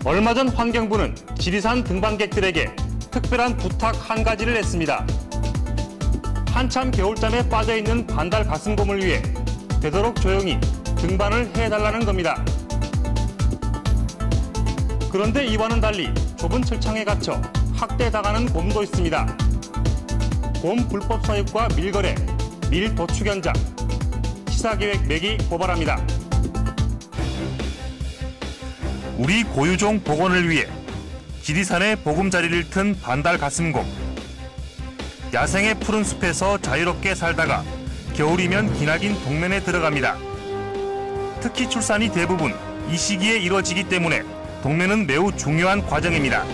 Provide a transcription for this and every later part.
얼마 전 환경부는 지리산 등반객들에게 특별한 부탁 한 가지를 했습니다. 한참 겨울잠에 빠져있는 반달 가슴곰을 위해 되도록 조용히 등반을 해달라는 겁니다. 그런데 이와는 달리 좁은 철창에 갇혀 학대당하는 곰도 있습니다. 곰 불법 사육과 밀거래, 밀도축 현장, 시사계획 매기 고발합니다. 우리 고유종 복원을 위해 지리산에 보금자리를 튼 반달 가슴곰. 야생의 푸른 숲에서 자유롭게 살다가 겨울이면 기나긴 동면에 들어갑니다. 특히 출산이 대부분 이 시기에 이루어지기 때문에 동면은 매우 중요한 과정입니다.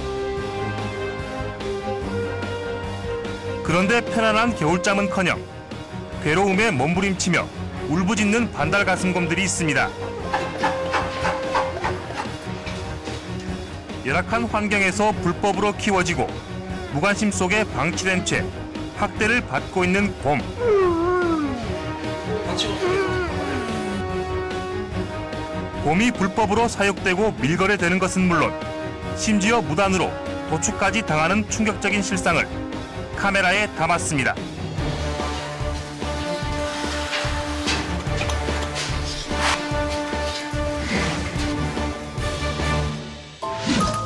그런데 편안한 겨울잠은커녕 괴로움에 몸부림치며 울부짖는 반달 가슴곰들이 있습니다. 열악한 환경에서 불법으로 키워지고 무관심 속에 방치된 채 학대를 받고 있는 곰. 곰이 불법으로 사육되고 밀거래되는 것은 물론 심지어 무단으로 도축까지 당하는 충격적인 실상을 카메라에 담았습니다.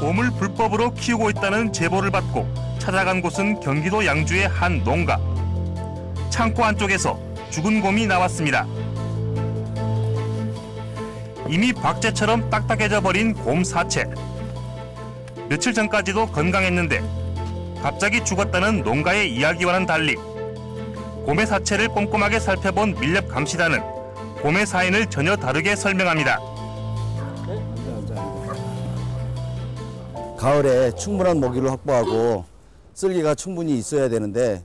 곰을 불법으로 키우고 있다는 제보를 받고 찾아간 곳은 경기도 양주의 한 농가. 창고 안쪽에서 죽은 곰이 나왔습니다. 이미 박제처럼 딱딱해져 버린 곰 사체. 며칠 전까지도 건강했는데 갑자기 죽었다는 농가의 이야기와는 달리 곰의 사체를 꼼꼼하게 살펴본 밀렵감시단은 곰의 사인을 전혀 다르게 설명합니다. 가을에 충분한 먹이를 확보하고 쓸개가 충분히 있어야 되는데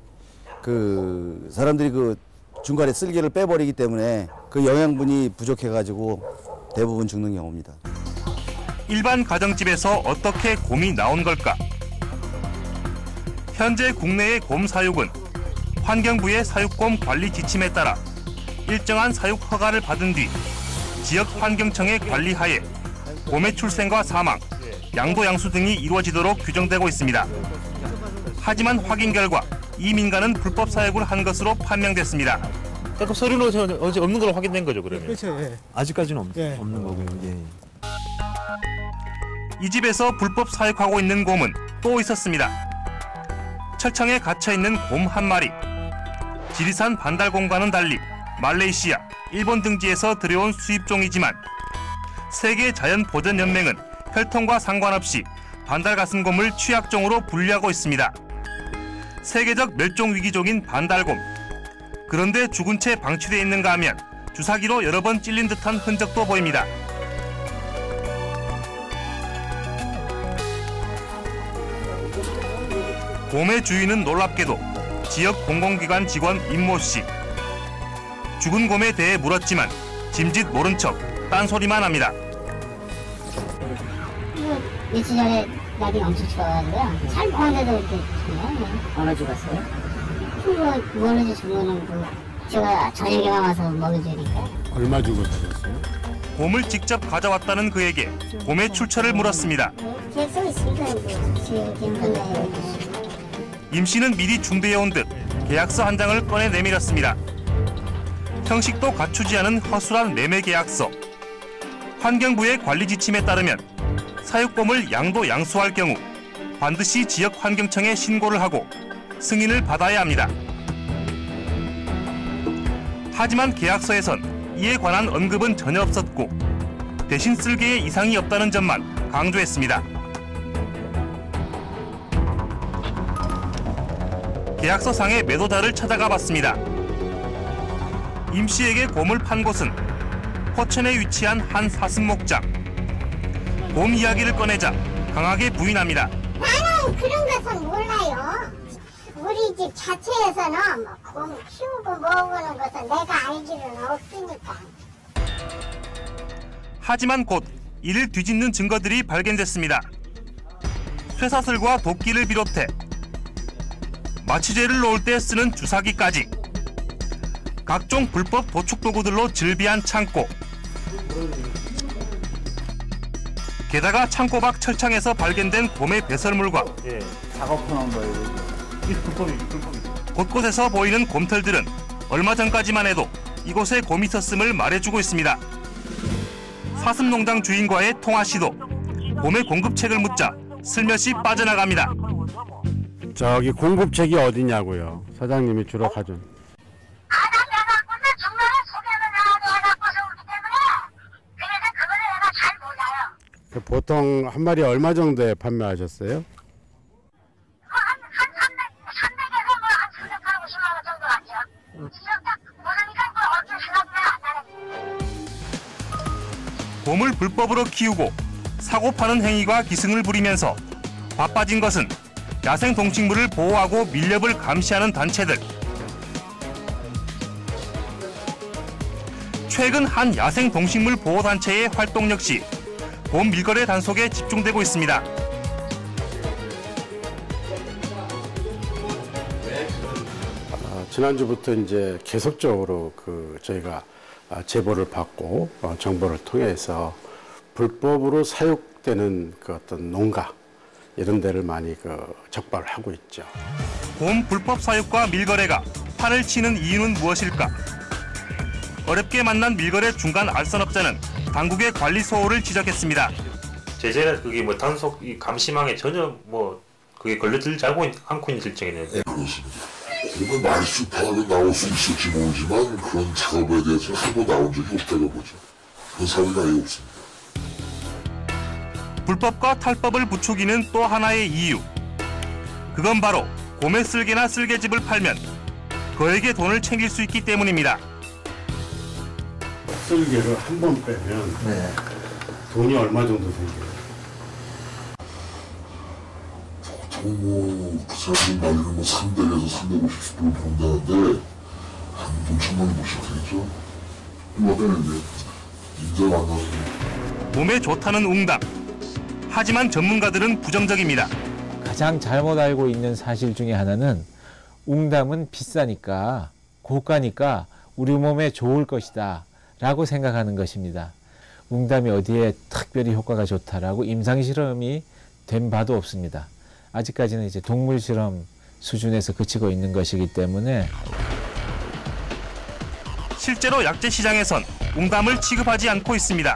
그 사람들이 그 중간에 쓸개를 빼버리기 때문에 그 영양분이 부족해가지고 대부분 죽는 경우입니다. 일반 가정집에서 어떻게 곰이 나온 걸까? 현재 국내의 곰 사육은 환경부의 사육곰 관리 지침에 따라 일정한 사육 허가를 받은 뒤 지역 환경청의 관리하에 곰의 출생과 사망, 양도 양수 등이 이루어지도록 규정되고 있습니다. 하지만 확인 결과 이 민가는 불법 사육을 한 것으로 판명됐습니다. 그러니까 서류로 어제 없는 걸로 확인된 거죠, 그러면? 그렇죠. 예. 아직까지는 예. 없는 거고요. 예. 이 집에서 불법 사육하고 있는 곰은 또 있었습니다. 철창에 갇혀있는 곰 한 마리. 지리산 반달곰과는 달리 말레이시아, 일본 등지에서 들여온 수입종이지만 세계자연보전연맹은 혈통과 상관없이 반달가슴곰을 취약종으로 분류하고 있습니다. 세계적 멸종위기종인 반달곰. 그런데 죽은 채 방치되어 있는가 하면 주사기로 여러 번 찔린 듯한 흔적도 보입니다. 곰의 주인은 놀랍게도 지역 공공기관 직원 임모 씨. 죽은 곰에 대해 물었지만 짐짓 모른 척 딴소리만 합니다. 며칠 전에 날이 엄청 추워가지고요. 잘 먹었는데도 이렇게 죽네요. 얼어 죽었어요? 그거 멀어져 죽으면 그 제가 저녁에만 와서 먹여주니까. 얼마 주고 사셨어요? 곰을 직접 가져왔다는 그에게 곰의 출처를 물었습니다. 계획서 있으니까 지금 기억나요. 임 씨는 미리 준비해온 듯 계약서 한 장을 꺼내 내밀었습니다. 형식도 갖추지 않은 허술한 매매 계약서. 환경부의 관리 지침에 따르면 사육곰을 양도 양수할 경우 반드시 지역 환경청에 신고를 하고 승인을 받아야 합니다. 하지만 계약서에선 이에 관한 언급은 전혀 없었고 대신 쓸개에 이상이 없다는 점만 강조했습니다. 계약서상의 매도자를 찾아가 봤습니다. 임 씨에게 곰을 판 곳은 포천에 위치한 한 사슴목장. 곰 이야기를 꺼내자 강하게 부인합니다. 나는 그런 것은 몰라요. 우리 집 자체에서는 곰 키우고 먹는 것은 내가 알기로는 없으니까. 하지만 곧 이를 뒤집는 증거들이 발견됐습니다. 쇠사슬과 도끼를 비롯해 마취제를 놓을 때 쓰는 주사기까지 각종 불법 도축 도구들로 즐비한 창고. 게다가 창고 밖 철창에서 발견된 곰의 배설물과 예. 작업한 거예요. 이 불법이죠. 곳곳에서 보이는 곰털들은 얼마 전까지만 해도 이곳에 곰이 있었음을 말해주고 있습니다. 사슴농장 주인과의 통화 시도, 곰의 공급책을 묻자 슬며시 빠져나갑니다. 저기 공급책이 어디냐고요. 사장님이 주로 가준. 보통 한 마리 얼마 정도에 판매하셨어요? 곰을 불법으로 키우고 사고 파는 행위가 기승을 부리면서 바빠진 것은 야생 동식물을 보호하고 밀렵을 감시하는 단체들. 최근 한 야생 동식물 보호 단체의 활동 역시 곰 밀거래 단속에 집중되고 있습니다. 지난주부터 이제 계속적으로 저희가 제보를 받고 정보를 통해서 불법으로 사육되는 어떤 농가 이런 데를 많이 적발을 하고 있죠. 곰 불법 사육과 밀거래가 판을 치는 이유는 무엇일까? 어렵게 만난 밀거래 중간 알선업자는 당국의 관리 소홀을 지적했습니다. 제재는 그게 뭐 단속 이 감시망에 전혀 뭐 그게 걸려들지 않고 있는 실정이네요. 그렇습니다. 그러면 말수 파악은 나올 수 있을지 모르지만 그런 작업에 대해서는 한 번도 나온 적이 없다고 보죠. 그런 사례가 아예 없습니다. 불법과 탈법을 부추기는 또 하나의 이유. 그건 바로 곰의 쓸개나 쓸개즙을 팔면 그에게 돈을 챙길 수 있기 때문입니다. 쓸개를 한 번 빼면 돈이 얼마 정도 생겨요? 보통 그 사람들 말로는 300에서 350불 본다는데 한 5천만 원 보셔야 되겠죠? 이거는 이제 인정 안 나오는 몸에 좋다는 웅담. 하지만 전문가들은 부정적입니다. 가장 잘못 알고 있는 사실 중에 하나는 웅담은 비싸니까 고가니까 우리 몸에 좋을 것이다 라고 생각하는 것입니다. 웅담이 어디에 특별히 효과가 좋다라고 임상실험이 된 바도 없습니다. 아직까지는 이제 동물 실험 수준에서 그치고 있는 것이기 때문에 실제로 약재 시장에선 웅담을 취급하지 않고 있습니다.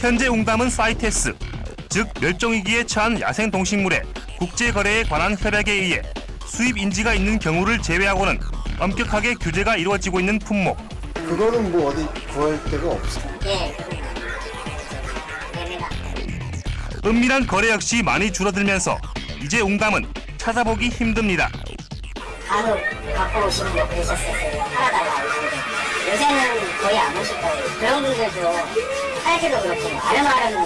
현재 웅담은 사이테스, 즉 멸종위기에 처한 야생 동식물의 국제 거래에 관한 협약에 의해 수입 인지가 있는 경우를 제외하고는 엄격하게 규제가 이루어지고 있는 품목. 그거는 뭐 어디 구할 데가 없어. 예. 은밀한 거래 역시 많이 줄어들면서 이제 웅담은 찾아보기 힘듭니다. 간혹 갖고 오시는 분 계셨었어요. 팔아달라고. 요새는 거의 안 오실 거예요. 그런 분들도 팔기도 그렇고 아름아름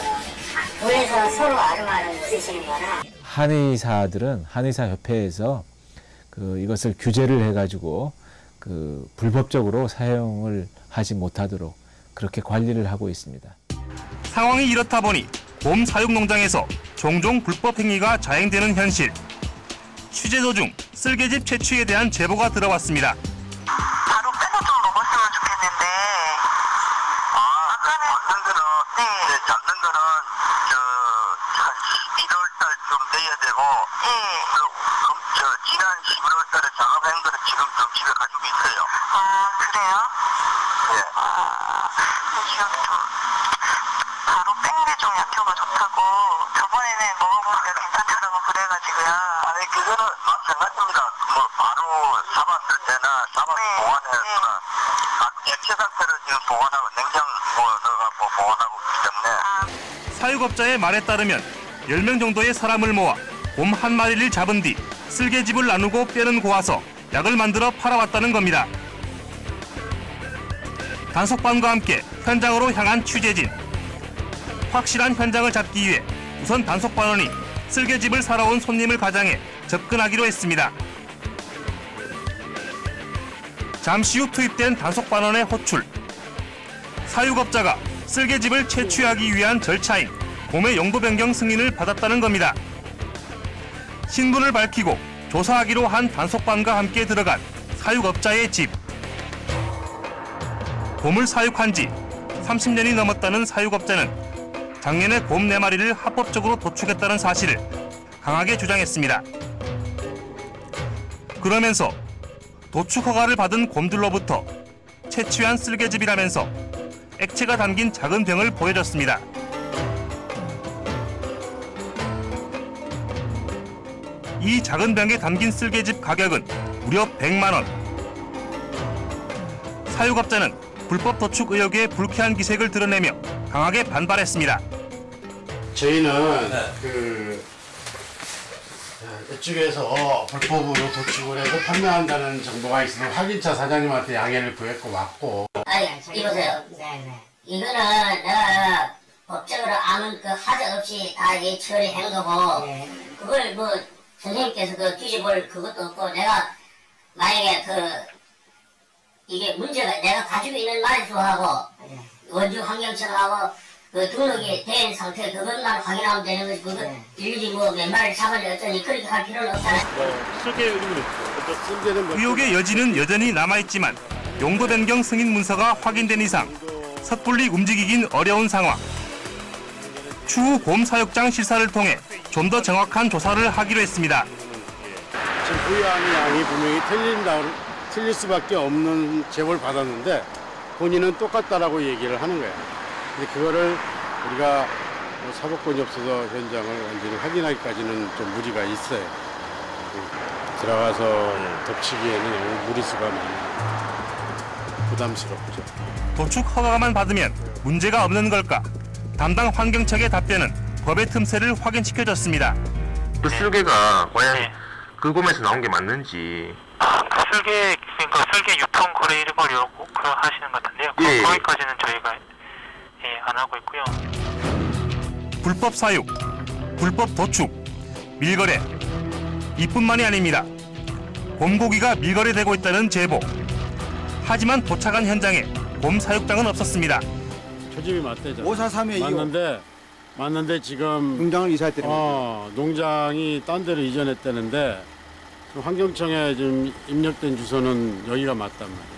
돈에서 서로 아름아름 쓰시는 거라. 한의사들은 한의사협회에서 이것을 규제를 해가지고 불법적으로 사용을 하지 못하도록 그렇게 관리를 하고 있습니다. 상황이 이렇다 보니 곰 사육 농장에서 종종 불법 행위가 자행되는 현실. 취재 도중 쓸개즙 채취에 대한 제보가 들어왔습니다. 바로 빼서 좀 먹었으면 좋겠는데. 아까는 잡는 거는 잡는 거는 한 11월달쯤 돼야 되고, 지난 11월달에 작업한 거는 지금 좀 집에 가지고 있어요. 아 그래요? 네. 지금 좀 바로 뺀 게 좀 약효가 좋다고 저번에는 먹어보니까 괜찮다고 그래가지고요. 아니 그거는 마찬가지입니다. 뭐 바로 잡았을 때나 잡아서 보관했으나 액체 상태를 지금 보관하고 냉장고에 넣어갖고 보관하고 있기 때문에. 사육업자의 말에 따르면 10명 정도의 사람을 모아 곰 한 마리를 잡은 뒤 쓸개즙을 나누고 뼈는 고아서 약을 만들어 팔아왔다는 겁니다. 단속반과 함께 현장으로 향한 취재진. 확실한 현장을 잡기 위해 우선 단속반원이 쓸개즙을 사러 온 손님을 가장해 접근하기로 했습니다. 잠시 후 투입된 단속반원의 호출. 사육업자가 쓸개즙을 채취하기 위한 절차인 곰의 용도 변경 승인을 받았다는 겁니다. 신분을 밝히고 조사하기로 한 단속반과 함께 들어간 사육업자의 집. 곰을 사육한 지 30년이 넘었다는 사육업자는 작년에 곰 4마리를 합법적으로 도축했다는 사실을 강하게 주장했습니다. 그러면서 도축 허가를 받은 곰들로부터 채취한 쓸개즙이라면서 액체가 담긴 작은 병을 보여줬습니다. 이 작은 병에 담긴 쓸개즙 가격은 무려 100만 원. 사육업자는 불법 도축 의혹의 불쾌한 기색을 드러내며 강하게 반발했습니다. 저희는 이쪽에서 불법으로 도축을 해서 판매한다는 정보가 있어서 확인차 사장님한테 양해를 구했고 왔고. 아니, 이보세요. 이거는 내가 법적으로 아무 하자 없이 다 처리한 거고, 그걸 뭐 선생님께서 뒤집을 그것도 없고, 내가 만약에 이게 문제가 내가 가지고 있는 마리수하고 원주 환경청하고 등록이 된 상태 그것만 확인하면 되는 거지. 그거 일일이 뭐 몇 마리를 잡아내 어쩌니 그렇게 할 필요는 없잖아. 의혹의 여지는 여전히 남아있지만 용도 변경 승인 문서가 확인된 이상 섣불리 움직이긴 어려운 상황. 추후 곰 사육장 실사를 통해 좀 더 정확한 조사를 하기로 했습니다. 지금 부여하는 양이 분명히 틀릴 수밖에 없는 제보를 받았는데 본인은 똑같다라고 얘기를 하는 거야. 근데 그거를 우리가 사법권이 없어서 현장을 완전히 확인하기까지는 좀 무리가 있어요. 들어가서 덮치기에는 너무 무리수가 많이 부담스럽죠. 도축 허가만 받으면 문제가 없는 걸까? 담당 환경청의 답변은 법의 틈새를 확인시켜줬습니다. 그 쓸개가 과연 그 곰에서 나온 게 맞는지. 그러니까 쓸개 유통 거래 일벌이라고 하시는 것 같은데요. 거기까지는 저희가 안 하고 있고요. 불법 사육, 불법 도축, 밀거래. 이뿐만이 아닙니다. 곰고기가 밀거래되고 있다는 제보. 하지만 도착한 현장에 곰 사육장은 없었습니다. 초집이 맞대죠. 543에 맞는데 지금 농장을 이사했대요. 농장이 딴 데로 이전했다는데 환경청에 지금 입력된 주소는 여기가 맞단 말이에요.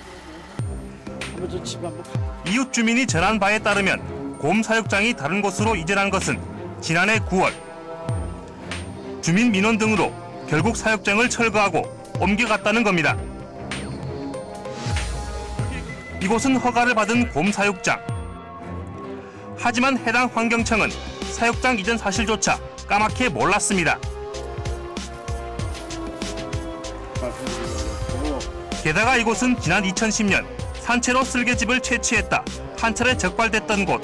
이웃 주민이 전한 바에 따르면 곰 사육장이 다른 곳으로 이전한 것은 지난해 9월. 주민 민원 등으로 결국 사육장을 철거하고 옮겨갔다는 겁니다. 이곳은 허가를 받은 곰 사육장. 하지만 해당 환경청은 사육장 이전 사실조차 까맣게 몰랐습니다. 게다가 이곳은 지난 2010년 산채로 쓸개즙을 채취했다 한 차례 적발됐던 곳.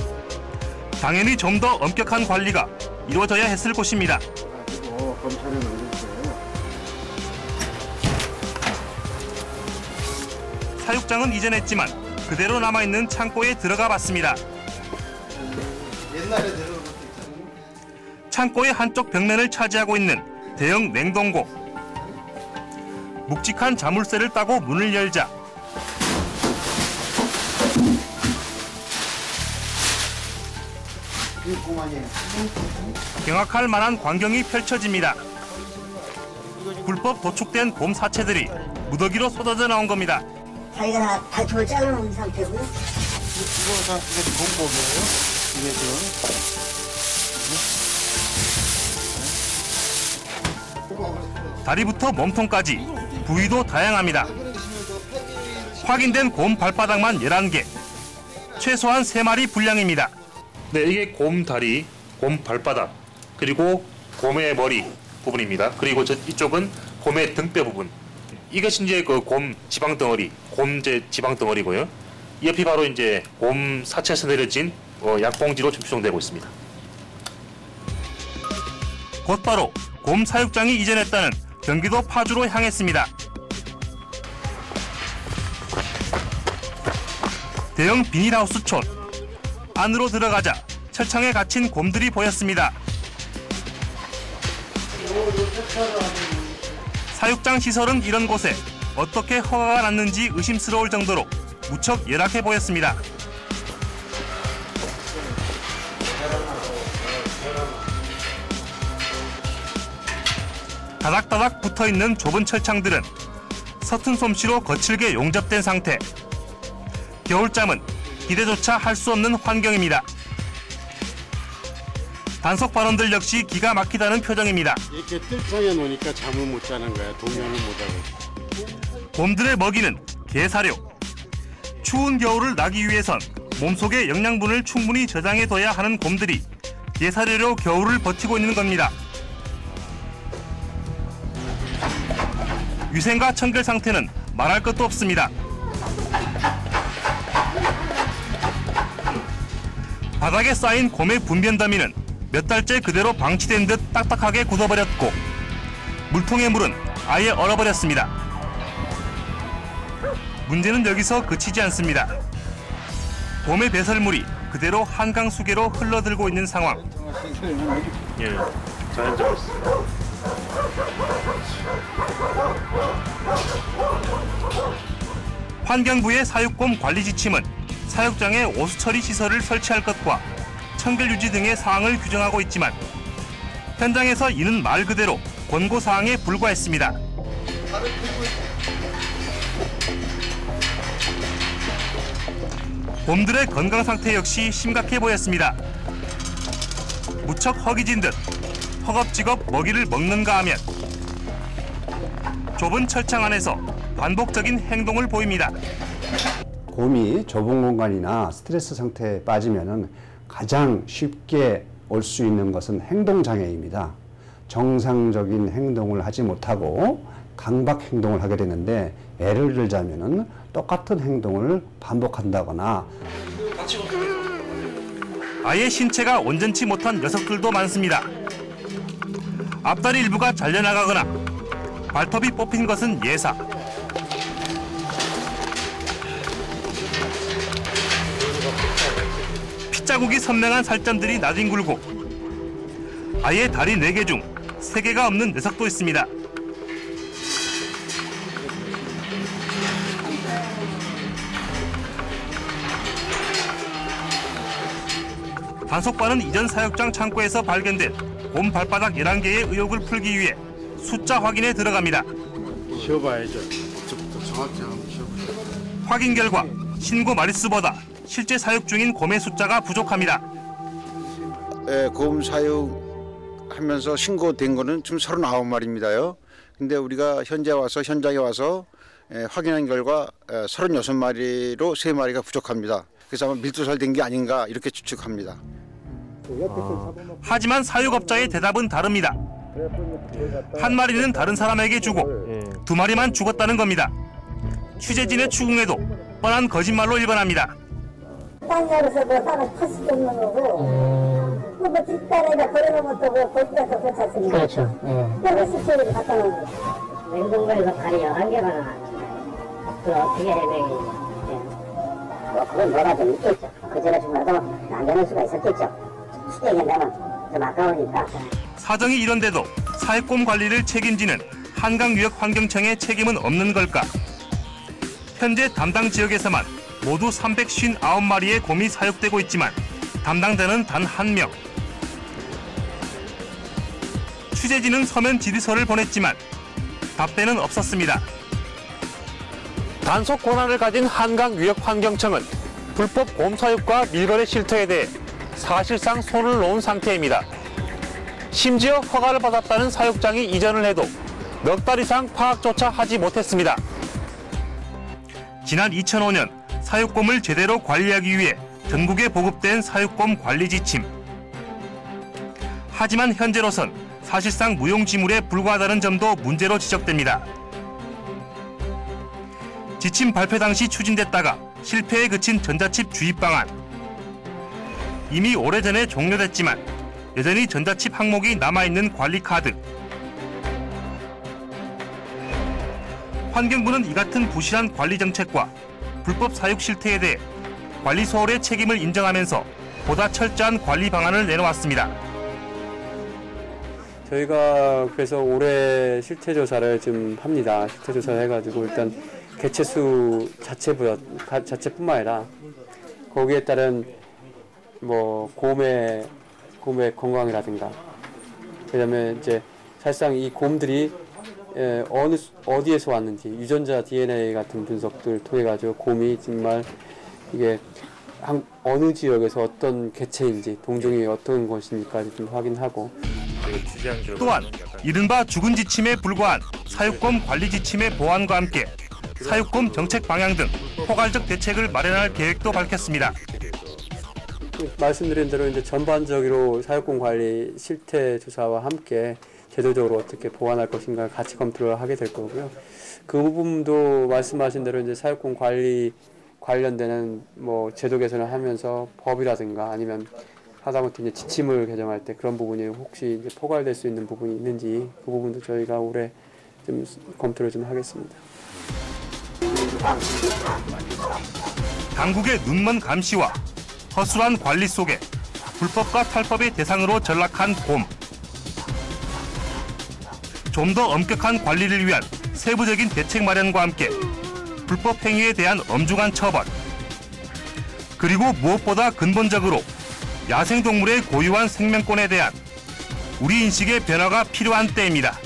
당연히 좀 더 엄격한 관리가 이루어져야 했을 곳입니다. 사육장은 이전했지만 그대로 남아있는 창고에 들어가 봤습니다. 창고의 한쪽 벽면을 차지하고 있는 대형 냉동고. 묵직한 자물쇠를 따고 문을 열자 경악할 만한 광경이 펼쳐집니다. 불법 도축된 곰 사체들이 무더기로 쏟아져 나온 겁니다. 자기가 다 발톱을 잘라놓은 상태고요. 이거 다 곰고기예요? 이게 지금. 다리부터 몸통까지 부위도 다양합니다. 확인된 곰 발바닥만 11개, 최소한 3마리 분량입니다. 네, 이게 곰 다리, 곰 발바닥, 그리고 곰의 머리 부분입니다. 그리고 이쪽은 곰의 등뼈 부분. 이것이 이제 그 곰 지방 덩어리, 곰제 지방 덩어리고요. 이 옆이 바로 이제 곰 사체에서 내려진 약봉지로 추정되고 있습니다. 곧바로 곰 사육장이 이전했다는 경기도 파주로 향했습니다. 대형 비닐하우스 촌. 안으로 들어가자 철창에 갇힌 곰들이 보였습니다. 사육장 시설은 이런 곳에 어떻게 허가가 났는지 의심스러울 정도로 무척 열악해 보였습니다. 다닥다닥 붙어있는 좁은 철창들은 서툰 솜씨로 거칠게 용접된 상태. 겨울잠은 기대조차 할 수 없는 환경입니다. 단속 발언들 역시 기가 막히다는 표정입니다. 이렇게 뜰창에 놓으니까 잠을 못 자는 거야. 동면을 못하고. 곰들의 먹이는 게사료. 추운 겨울을 나기 위해선 몸속의 영양분을 충분히 저장해둬야 하는 곰들이 게사료로 겨울을 버티고 있는 겁니다. 위생과 청결 상태는 말할 것도 없습니다. 바닥에 쌓인 곰의 분변 더미는 몇 달째 그대로 방치된 듯 딱딱하게 굳어버렸고 물통의 물은 아예 얼어버렸습니다. 문제는 여기서 그치지 않습니다. 곰의 배설물이 그대로 한강 수계로 흘러들고 있는 상황. 예, 자연적으로. 환경부의 사육곰 관리 지침은 사육장에 오수처리 시설을 설치할 것과 청결 유지 등의 사항을 규정하고 있지만 현장에서 이는 말 그대로 권고사항에 불과했습니다. 곰들의 건강 상태 역시 심각해 보였습니다. 무척 허기진 듯 허겁지겁 먹이를 먹는가 하면 좁은 철창 안에서 반복적인 행동을 보입니다. 곰이 좁은 공간이나 스트레스 상태에 빠지면은 가장 쉽게 올 수 있는 것은 행동장애입니다. 정상적인 행동을 하지 못하고 강박 행동을 하게 되는데 예를 들자면은 똑같은 행동을 반복한다거나 아예 신체가 온전치 못한 녀석들도 많습니다. 앞다리 일부가 잘려나가거나 발톱이 뽑힌 것은 예사. 핏자국이 선명한 살점들이 나뒹굴고 아예 다리 4개 중 3개가 없는 녀석도 있습니다. 단속반은 이전 사육장 창고에서 발견된 곰 발바닥 11개의 의혹을 풀기 위해 숫자 확인에 들어갑니다. 쉬어봐야죠. 어쩌부터 정확히 한번 쉬어보세요. 확인 결과 신고 마리수보다 실제 사육 중인 곰의 숫자가 부족합니다. 곰 사육하면서 신고된 거는 지금 39마리입니다요. 근데 우리가 현장에 와서 확인한 결과 36마리로 3마리가 부족합니다. 그래서 아마 밀도살된 게 아닌가 이렇게 추측합니다. 하지만 사육업자의 대답은 다릅니다. 한 마리는 다른 사람에게 주고 2마리만 죽었다는 겁니다. 취재진의 추궁에도 뻔한 거짓말로 일관합니다. 땅으로서 뭐 땅을 팔 수도 없는 거고 뭐 뒷단에다 걸어놓으면 또 거기가서 그렇지 않습니까? 그렇죠. 그래서 수초를 갖다 놓은 거죠. 냉동고에서 발이 11개가 나왔는데 그걸 어떻게 해명이 그건 뭐가 좀 있겠죠. 그전에 주더라도 안 되는 수가 있었겠죠. 수정한다면 좀 아까우니까. 사정이 이런데도 사육곰 관리를 책임지는 한강유역환경청의 책임은 없는 걸까? 현재 담당 지역에서만 모두 359마리의 곰이 사육되고 있지만 담당자는 단 1명. 취재진은 서면 질의서를 보냈지만 답변은 없었습니다. 단속 권한을 가진 한강유역환경청은 불법 곰 사육과 밀거래 실태에 대해 사실상 손을 놓은 상태입니다. 심지어 허가를 받았다는 사육장이 이전을 해도 넉 달 이상 파악조차 하지 못했습니다. 지난 2005년 사육곰을 제대로 관리하기 위해 전국에 보급된 사육곰 관리 지침. 하지만 현재로선 사실상 무용지물에 불과하다는 점도 문제로 지적됩니다. 지침 발표 당시 추진됐다가 실패에 그친 전자칩 주입 방안. 이미 오래전에 종료됐지만 여전히 전자칩 항목이 남아있는 관리 카드. 환경부는 이 같은 부실한 관리 정책과 불법 사육 실태에 대해 관리 소홀의 책임을 인정하면서 보다 철저한 관리 방안을 내놓았습니다. 저희가 그래서 올해 실태 조사를 좀 합니다. 실태 조사를 해가지고 일단 개체수 자체뿐만 아니라 거기에 따른 뭐 곰의 건강이라든가 그다음에 이제 사실상 이 곰들이 어디에서 왔는지 유전자 DNA 같은 분석들을 통해 가지고 곰이 정말 이게 어느 지역에서 어떤 개체인지 동종이 어떤 것인지까지 좀 확인하고 또한 이른바 죽은 지침에 불과한 사육곰 관리 지침의 보완과 함께 사육곰 정책 방향 등 포괄적 대책을 마련할 계획도 밝혔습니다. 말씀드린 대로 이제 전반적으로 사육곰 관리 실태 조사와 함께 제도적으로 어떻게 보완할 것인가 같이 검토를 하게 될 거고요. 그 부분도 말씀하신 대로 이제 사육곰 관리 관련되는 뭐 제도 개선을 하면서 법이라든가 아니면 하다못해 이제 지침을 개정할 때 그런 부분이 혹시 이제 포괄될 수 있는 부분이 있는지 그 부분도 저희가 올해 좀 검토를 좀 하겠습니다. 당국의 눈먼 감시와 허술한 관리 속에 불법과 탈법의 대상으로 전락한 곰. 좀 더 엄격한 관리를 위한 세부적인 대책 마련과 함께 불법 행위에 대한 엄중한 처벌. 그리고 무엇보다 근본적으로 야생동물의 고유한 생명권에 대한 우리 인식의 변화가 필요한 때입니다.